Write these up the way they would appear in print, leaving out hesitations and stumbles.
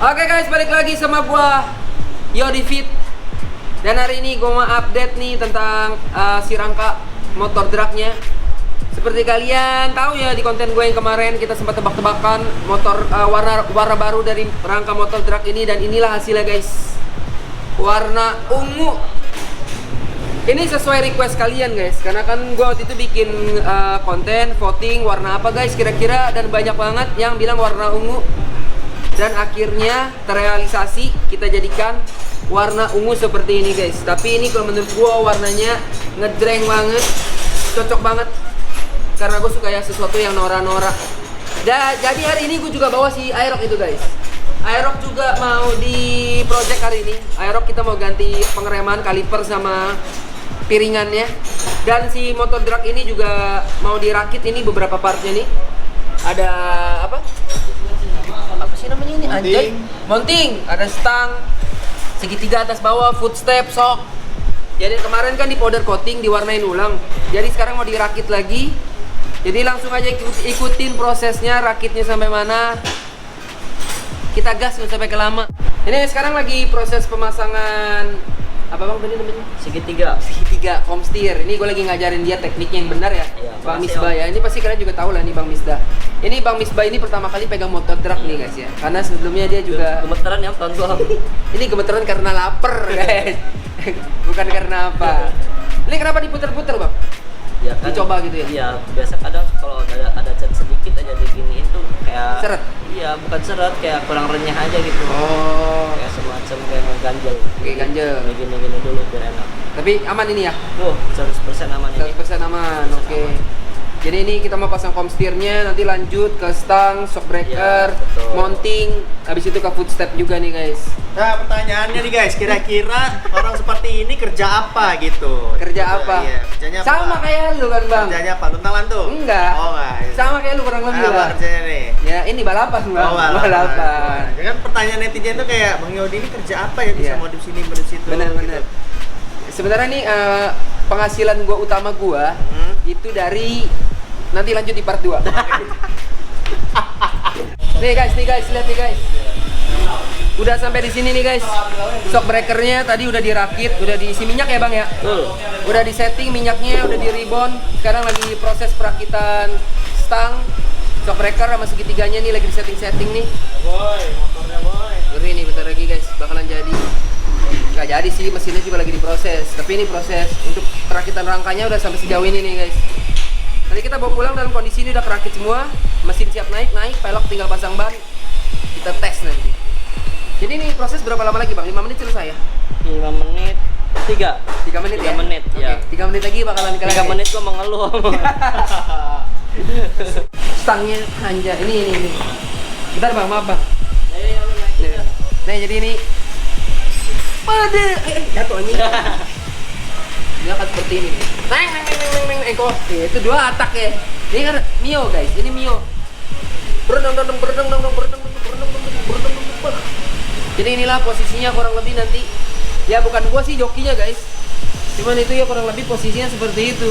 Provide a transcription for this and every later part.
Oke guys, balik lagi sama gua Yodi Fit. Dan hari ini gua mau update nih tentang si rangka motor dragnya. Seperti kalian tahu ya, di konten gue yang kemarin kita sempat tebak-tebakan motor warna baru dari rangka motor drag ini, dan inilah hasilnya guys. Warna ungu. Ini sesuai request kalian guys, karena kan gue waktu itu bikin konten voting warna apa guys kira-kira, dan banyak banget yang bilang warna ungu. Dan akhirnya terrealisasi, kita jadikan warna ungu seperti ini guys. Tapi ini kalau menurut gue warnanya ngedreng banget, cocok banget, karena gue suka ya sesuatu yang norak-norak. Jadi hari ini gue juga bawa si Aerox itu guys. Aerox juga mau di project hari ini. Aerox kita mau ganti pengereman, kaliper sama piringannya. Dan si motor drag ini juga mau dirakit, ini beberapa partnya nih. Ada apa sih namanya ini? Anjay, mounting. Ada stang, segitiga atas bawah, footstep, shock. Jadi kemarin kan di powder coating, diwarnain ulang. Jadi sekarang mau dirakit lagi. Jadi langsung aja ikutin prosesnya, rakitnya sampai mana. Kita gas nggak sampai kelama. Ini sekarang lagi proses pemasangan apa bang tadi namanya? Segitiga komstir. Ini gue lagi ngajarin dia tekniknya yang benar ya, Bang Misbah ya. Ini pasti kalian juga tahu lah nih Bang Misbah. Ini Bang Misbah ini pertama kali pegang motor drag nih guys ya. Karena sebelumnya dia juga gemeteran ya tahun gua. Ini gemeteran karena lapar guys. Bukan karena apa. Ini kenapa diputer-puter bang? Ya kan, dicoba gitu ya? Iya, biasa kadang kalau ada cat sedikit aja diginiin tuh kayak seret? Iya, bukan seret, kayak kurang renyah aja gitu. Oh, kayak semacam kayak ngeganjel. Kayak ganjel. Gini dulu biar enak. Tapi aman ini ya? Tuh, 100% aman ini. 100% aman, oke. Jadi ini kita mau pasang komstirnya, nanti lanjut ke stang, shock breaker, ya, mounting, habis itu ke footstep juga nih guys. Nah pertanyaannya nih guys, kira-kira orang seperti ini kerja apa gitu? Kerja apa? Iya, kerjanya apa? Sama kayak lu kan bang? Kerjanya apa? Luntalan tuh? Enggak. Oh enggak. Sama kayak lu kurang lebih Apa lah. kerjanya nih? Ya ini balapan bang. Oh, balapan. Jangan pertanyaan netizen tuh kayak Bang Yodi ini kerja apa ya, bisa modif sini modif situ. Benar-benar. Gitu. Sebenarnya nih penghasilan gua utama gua itu dari, nanti lanjut di part 2. Nih guys, lihat nih guys. Udah sampai di sini nih guys. Shock breakernya tadi udah dirakit, udah diisi minyak ya bang ya. Udah di setting minyaknya, udah di ribon. Sekarang lagi proses perakitan stang, shock breaker sama segitiganya nih lagi di setting nih. Boy, motornya boy. Ngeri nih, bentar lagi guys, bakalan jadi. Nggak jadi sih, mesinnya juga lagi diproses. Tapi ini proses untuk perakitan rangkanya udah sampai sejauh ini nih guys. Nanti kita bawa pulang dalam kondisi ini udah kerakit semua, mesin siap naik, pelok tinggal pasang ban, kita tes nanti. Jadi ini proses berapa lama lagi bang? 5 menit selesai ya? 5 menit, 3 menit ya? 3 menit, ya. 3 menit lagi bakalan kelar. 3 menit gua mengeluh. Stangnya hanja, ini. Bentar bang, maaf bang. Nah jadi ini, jatuh ini. Dia akan seperti ini nih. Neng, kok. Itu 2 atak ya. Ini kan Mio guys, ini Mio. Berenang. Jadi inilah posisinya kurang lebih nanti. Ya bukan gua sih jokinya guys. Cuman itu ya kurang lebih posisinya seperti itu.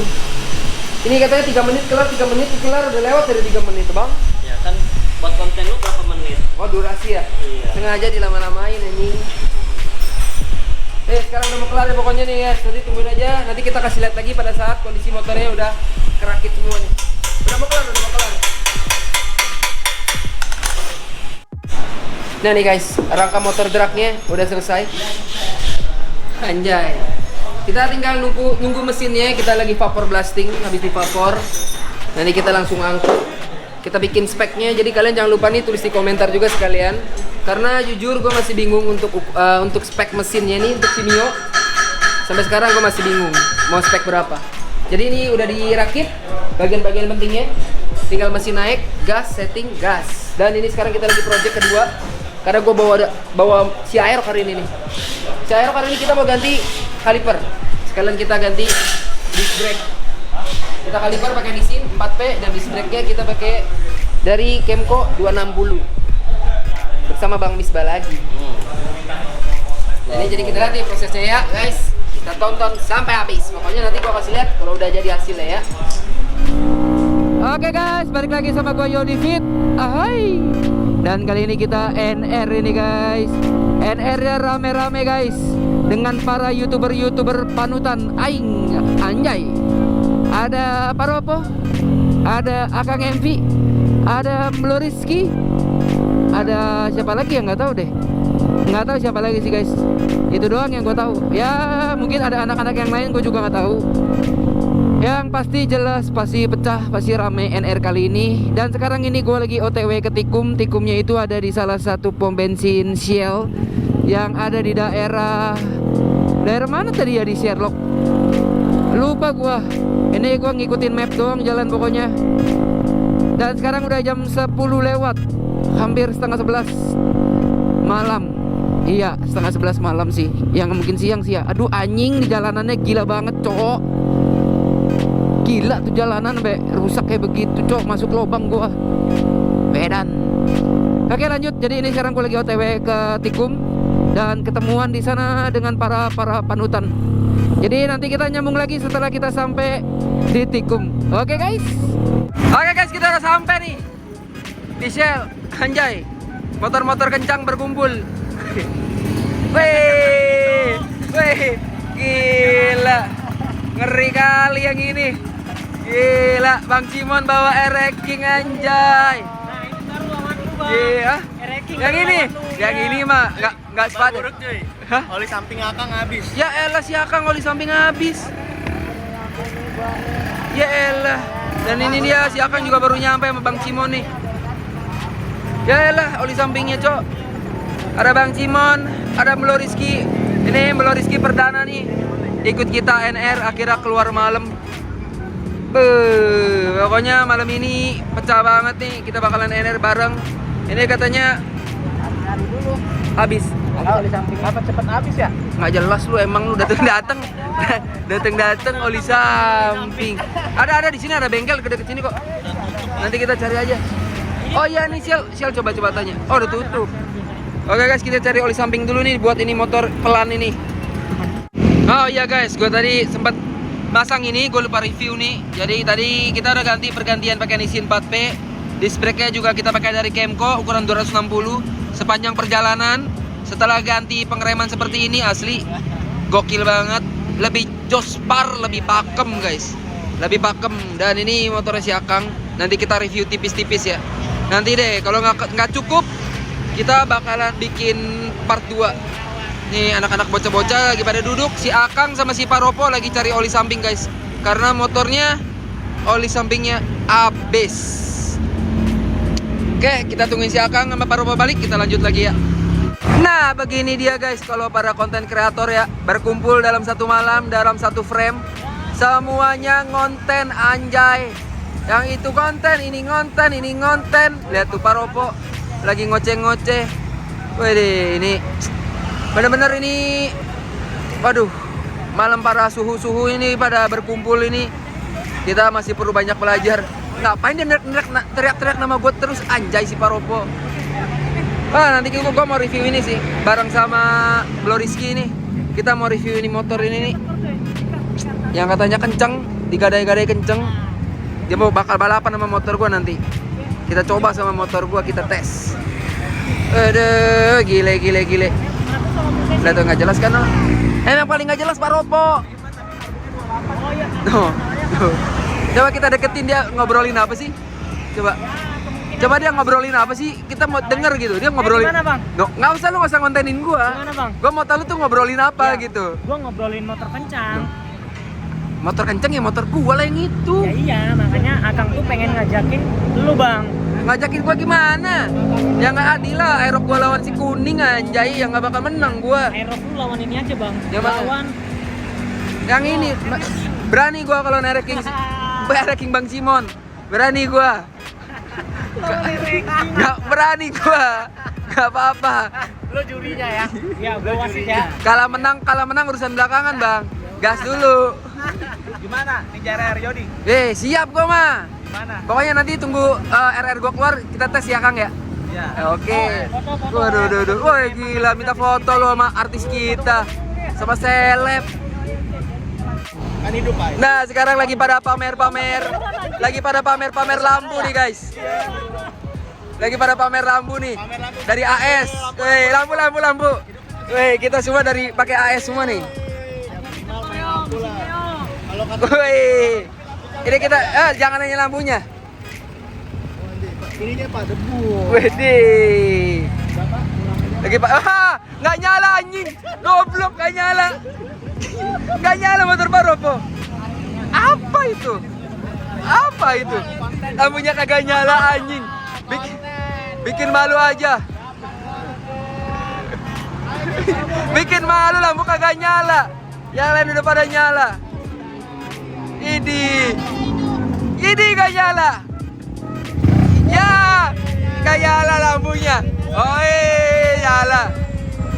Ini katanya 3 menit kelar, 3 menit kelar, udah lewat dari 3 menit bang. Ya kan buat konten lu berapa menit? Oh durasi ya? Iya. Sengaja dilama-lamain ini. Sekarang udah mau kelar ya pokoknya nih ya. Nanti tungguin aja, nanti kita kasih lihat lagi pada saat kondisi motornya udah kerakit semua nih. Udah mau kelar. Nah nih guys, rangka motor dragnya udah selesai. Anjay. Kita tinggal nunggu mesinnya, kita lagi vapor blasting, habis di vapor. Nanti kita langsung angkut. Kita bikin speknya, jadi kalian jangan lupa nih tulis di komentar juga sekalian. Karena jujur gue masih bingung untuk spek mesinnya nih untuk si Mio. Sampai sekarang gue masih bingung mau spek berapa. Jadi ini udah dirakit bagian-bagian pentingnya. Tinggal mesin naik, gas, setting, gas. Dan ini sekarang kita lagi project kedua. Karena gue bawa si Aerox hari ini nih. Si Aerox hari ini kita mau ganti kaliper. Sekalian kita ganti disc brake. Kita kaliper pakai disin 4P dan disc brake-nya kita pakai dari Kemco 260. Bersama Bang Misbah lagi. Jadi kita lihat nih prosesnya ya guys. Kita tonton sampai habis. Pokoknya nanti gua kasih lihat kalau udah jadi hasilnya ya. Oke guys, balik lagi sama gua Yodi Fit. Ahai. Dan kali ini kita NR ini guys. NR ya rame-rame guys, dengan para YouTuber panutan aing, anjay. Ada Paropo, ada Akang MV, ada Mloriski, ada siapa lagi yang nggak tahu deh. Nggak tahu siapa lagi sih guys. Itu doang yang gue tahu. Ya mungkin ada anak-anak yang lain, gue juga nggak tahu. Yang pasti jelas pasti pecah, pasti rame NR kali ini. Dan sekarang ini gue lagi OTW ke Tikum. Tikumnya itu ada di salah satu pom bensin Shell yang ada di daerah mana tadi ya, di Sherlock. Lupa gue. Ini gue ngikutin map doang jalan pokoknya. Dan sekarang udah jam 10 lewat, hampir setengah 11 malam. Iya, setengah 11 malam sih. Yang mungkin siang sih ya. Aduh anjing, di jalanannya gila banget cowok. Gila tuh jalanan sampai rusak kayak begitu cowok. Masuk lubang gua. Bedan. Oke lanjut. Jadi ini sekarang gua lagi OTW ke Tikum dan ketemuan di sana dengan para panutan. Jadi nanti kita nyambung lagi setelah kita sampai di Tikum. Oke guys. Oke guys, kita udah sampai nih di Shell. Anjay. Motor-motor kencang berkumpul. Wih, gila, ngeri kali yang ini. Gila, Bang Cimon bawa Ereking anjay. Iya, yang ini mah nggak sepatu. Hah? Oli samping Akang habis. Ya elah si Akang oli samping habis. Ya elah. Dan ini dia si Akang juga baru nyampe sama Bang Cimon nih. Ya elah oli sampingnya cok. Ada Bang Cimon, ada Mloriski. Ini Mloriski perdana nih. Ikut kita NR akhirnya keluar malam. Pokoknya malam ini pecah banget nih. Kita bakalan NR bareng. Ini katanya habis. Oli samping apa cepet habis ya? Nggak jelas lu, emang lu dateng dateng oli samping. Ada di sini, ada bengkel deket sini kok. Nanti kita cari aja. Oh iya nih Shell coba tanya. Oh udah tutup. Oke guys, kita cari oli samping dulu nih buat ini motor pelan ini. Oh iya guys, gue tadi sempat masang ini, gue lupa review nih. Jadi tadi kita udah pergantian pakai Nissin 4P. Disc brake-nya juga kita pakai dari Kemco ukuran 260. Sepanjang perjalanan setelah ganti pengereman seperti ini asli gokil banget. Lebih jospar, lebih pakem guys. Lebih pakem. Dan ini motornya si Akang. Nanti kita review tipis-tipis ya. Nanti deh kalau nggak cukup, kita bakalan bikin part 2. Nih anak-anak bocah-bocah lagi pada duduk. Si Akang sama si Paropo lagi cari oli samping guys. Karena motornya oli sampingnya habis. Oke, kita tungguin si Akang sama Paropo balik, kita lanjut lagi ya. Nah begini dia guys, kalau para konten kreator ya, berkumpul dalam satu malam, dalam satu frame. Semuanya ngonten anjay. Yang itu konten, ini ngonten. Lihat tuh Paropo lagi ngoceh-ngoceh. Wih, ini bener-bener ini, waduh, malam para suhu ini pada berkumpul ini. Kita masih perlu banyak belajar. Ngapain dia teriak-teriak nama gue terus, anjay si Paropo. Nanti gue mau review ini sih bareng sama Mloriski ini. Kita mau review ini motor ini nih, yang katanya kenceng, digadai-gadai kenceng. Dia mau bakal balapan sama motor gue nanti. Kita coba sama motor gua, kita tes. Aduh, gile. Lihat tuh nggak jelas kan? Emang paling nggak jelas Paropo. Tuh. Coba kita deketin, dia ngobrolin apa sih? Coba dia ngobrolin apa sih? Kita mau denger gitu. Dia ngobrolin. Gimana, Bang? Nggak usah, lu nggak usah ngontenin gua. Gimana, Bang? Gua mau tahu lu tuh ngobrolin apa Ya, gitu. Gua ngobrolin motor kencang. Motor kenceng ya motor gua lah yang itu. Ya iya, makanya Akang tuh pengen ngajakin lu, Bang. Ngajakin gua gimana? Ya nggak adil lah, Aerox gua lawan si Kuning anjay, yang nggak bakal menang gua. Aerox lu lawan ini aja, Bang. Yang mana? Lawan Yang ini berani gua kalau nereking Bang Cimon. Berani gua. Nggak berani gua. Nggak apa-apa. lu jurinya ya. Ya, gua wasit ya. Kalah menang urusan belakangan, Bang. Gas dulu. Gimana? Ninja RR Yodi? Siap gua mah. Gimana? Pokoknya nanti tunggu RR gua keluar, kita tes ya Kang ya. Ya. Oke. Foto-foto. Waduh. Woi gila, minta foto lo sama artis kita. Sama seleb. Kan hidup, Pak. Nah, sekarang lagi pada pamer-pamer. Lagi pada pamer-pamer lampu nih, guys. lagi pada pamer lampu nih. Pamer lampu. Dari AS. Wih, lampu. Wih, kita semua dari pakai AS semua nih. Minimal main lampu lah. Kalau kata Wih. Ini kita jangan nanya lampunya. ini dia Pak debu. Widih. Berapa? Kurang aja. Lagi Pak. Nggak nyala anjing. Goblok nggak nyala. Nggak nyala motor baru po. Apa itu? Lampunya kagak nyala anjing. Bikin malu aja. Bikin malu lampu kagak nyala. Yang lain udah pada nyala. Ini gak nyala. Ya, gak nyala lampunya. Oi, nyala.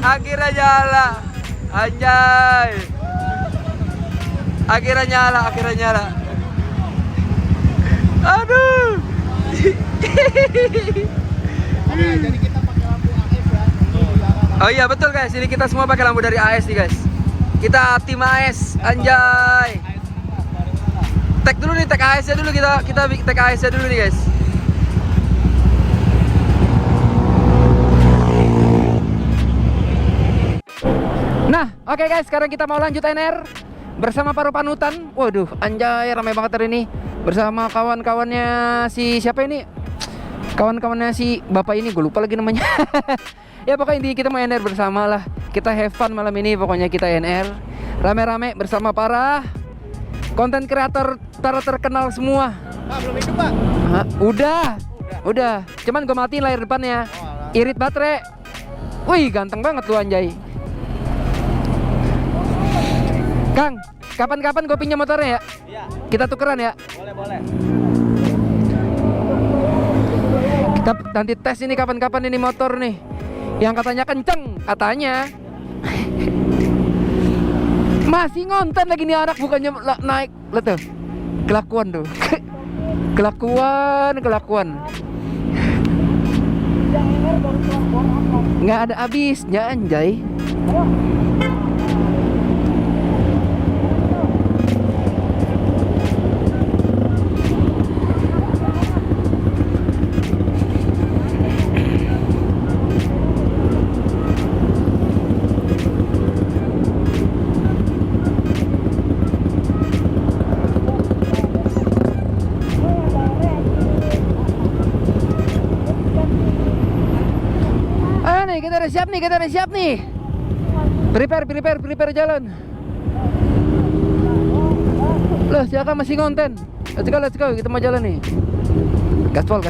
Akhirnya nyala. Anjay. Akhirnya nyala. Aduh. Oke, jadi kita pakai lampu AS ya. Oh iya betul guys, ini kita semua pakai lampu dari AS nih guys. Kita tim AS, anjay. Tag dulu nih, tag AS nya dulu kita tag AS nya dulu nih guys. Nah, oke guys, sekarang kita mau lanjut NR bersama para panutan. Waduh, anjay, ramai banget hari ini bersama kawan-kawannya si siapa ini? Kawan-kawannya si bapak ini, gue lupa lagi namanya. Ya pokoknya intinya kita mau NR bersama lah. Kita have fun malam ini, pokoknya kita NR rame-rame bersama para konten kreator terkenal semua. Pak, belum hidup Pak? Hah? Udah. Cuman gue matiin layar depannya. Irit baterai. Wih, ganteng banget lu anjay. Kang, kapan-kapan gue pinjam motornya ya? Iya, Kita tukeran ya? boleh. Kita nanti tes ini kapan-kapan ini motor nih. Yang katanya kenceng, katanya. Masih ngonten lagi nih anak, bukannya naik. Lihat tuh, kelakuan tuh. Kelakuan. Nggak ada habisnya anjay. Kita udah siap nih. Prepare jalan. Loh, siapa masih konten? Let's go, kita mau jalan nih. Gaspol.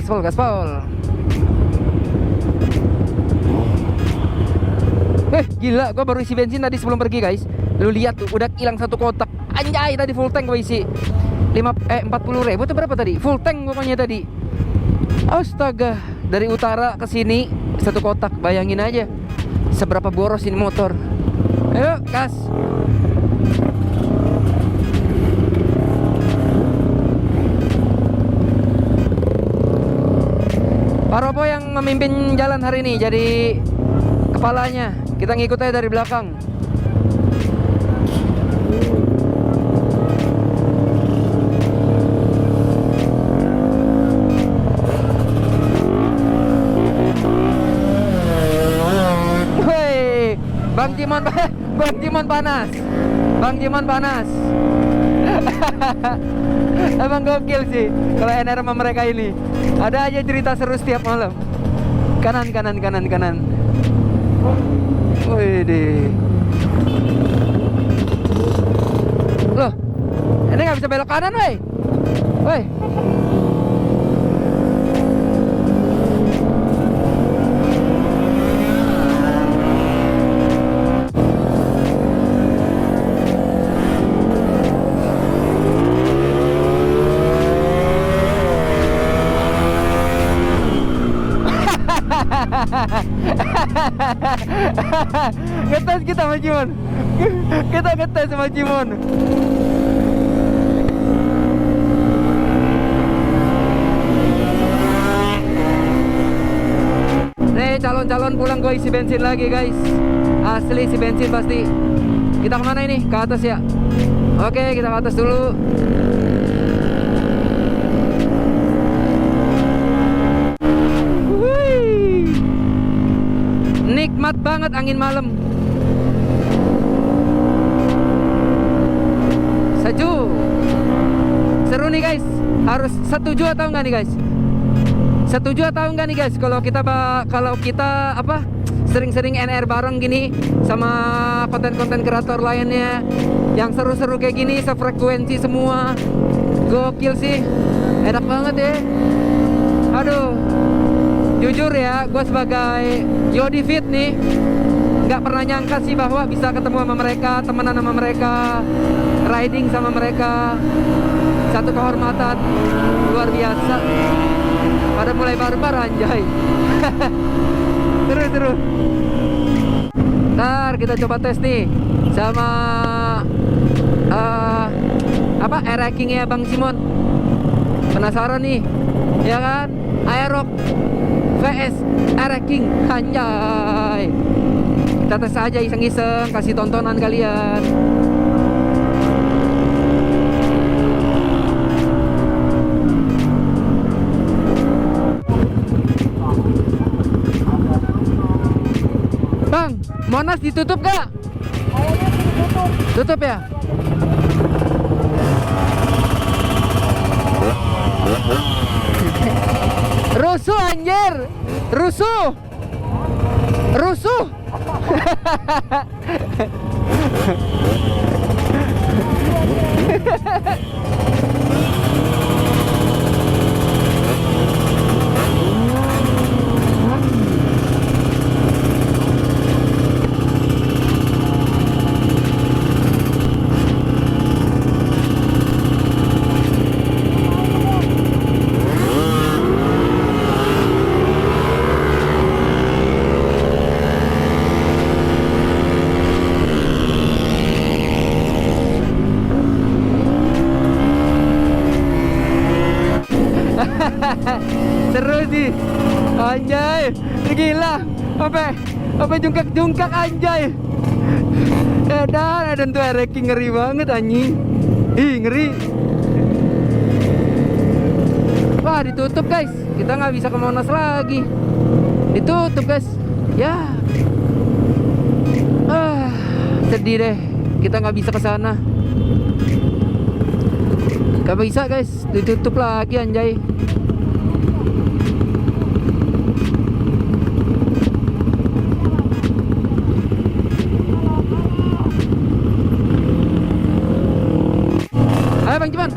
Gila, gua baru isi bensin tadi sebelum pergi guys. Lu lihat tuh, udah hilang satu kotak. Anjay, tadi full tank gua isi 40.000 tuh berapa tadi? Full tank pokoknya tadi. Astaga, dari utara ke sini satu kotak, bayangin aja seberapa boros ini motor. Ayo, gas. Pak Robo yang memimpin jalan hari ini, jadi kepalanya. Kita ngikut aja dari belakang. Bang Jimon panas. Emang gokil sih kalau NR sama mereka ini. Ada aja cerita seru setiap malam. Kanan. Wih. Loh, ini nggak bisa belok kanan, woi. Ngetes kita sama Jimon. Kita ngetes sama Jimon. Nih calon-calon pulang gue isi bensin lagi guys. Asli isi bensin pasti. Kita kemana ini? Ke atas ya? Oke, kita ke atas dulu. Nikmat banget angin malam. Sejuk. Seru nih guys. Harus setuju atau enggak nih guys? Setuju atau enggak nih guys kalau kita apa sering-sering NR bareng gini sama konten-konten kreator lainnya yang seru-seru kayak gini, sefrekuensi semua. Gokil sih. Enak banget ya. Aduh. Jujur ya, gue sebagai Yodi Fit nih nggak pernah nyangka sih bahwa bisa ketemu sama mereka, temenan sama mereka, riding sama mereka. Satu kehormatan luar biasa. Pada mulai barbar anjay. Seru. Ntar kita coba tes nih sama apa air-rackingnya Bang Simon. Penasaran nih, ya kan? Aerox VS air-racking, anjay. Kita tes aja iseng-iseng, kasih tontonan kalian. Bang, Monas ditutup gak? Tutup ya? Rusuh anjir. Rusuh. Seru sih anjay, gila apa jungkak anjay. Dan tuh air-racking ngeri banget anjing. Ih ngeri. Wah ditutup guys, kita nggak bisa ke Monas lagi, ditutup guys ya. Sedih deh, kita nggak bisa ke sana. Gak bisa guys, ditutup lagi anjay. Ayo Bang Ciman.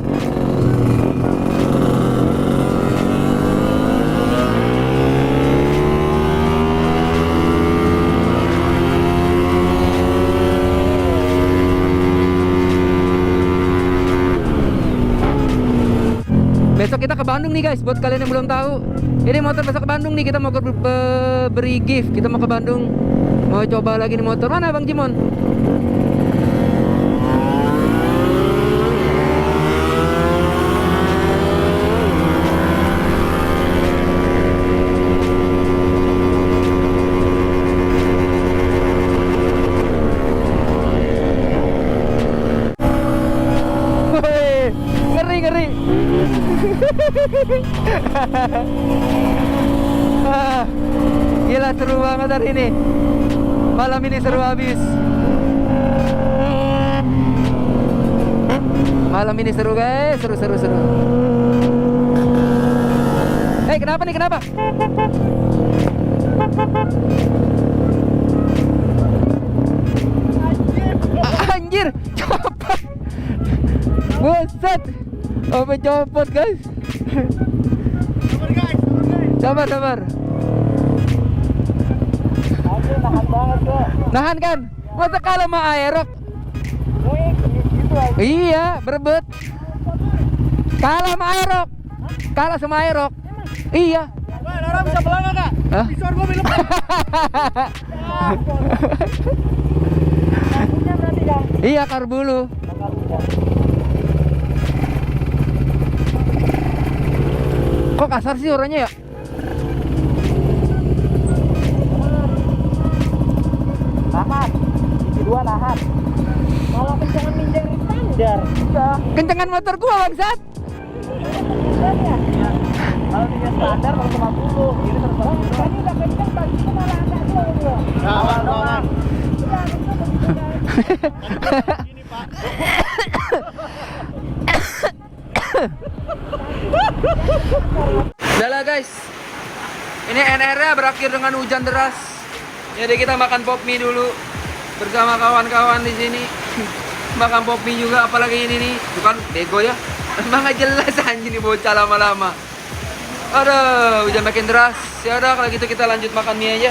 Besok kita ke Bandung nih guys, buat kalian yang belum tahu. Ini motor besok ke Bandung nih, kita mau beri gift. Kita mau ke Bandung, mau coba lagi nih motor. Mana Bang Jimon? Ngeri. Gila seru banget hari ini. Malam ini seru habis. Malam ini seru guys, seru. Kenapa nih, kenapa? Anjir, copot. Buset. Apa copot guys? Sabar. Nahan banget kok. Nahan kan? Masa kalah sama Aerox? Iya, berebut. Kalah sama Aerox. Kalah sama Aerox. Iya. Orang bisa pelan enggak? Visor gua belum. Iya, karbulu. Kok kasar sih orangnya ya? Nahan. Isi dua nahan. Kalau kencangan minjem standar. Kencangan motor gua bangsat. Kalau minjem standar 150. Ini terserah. Ini udah kencang tadi itu malah agak jauh. Gini, Pak. Udah lah guys, ini NR-nya berakhir dengan hujan deras. Jadi kita makan pop mie dulu bersama kawan-kawan di sini. Makan pop mie juga, apalagi ini nih, bukan bego ya. Emang gak jelas anjing nih bocah lama-lama. Aduh, hujan makin deras. Ya udah kalau gitu kita lanjut makan mie aja.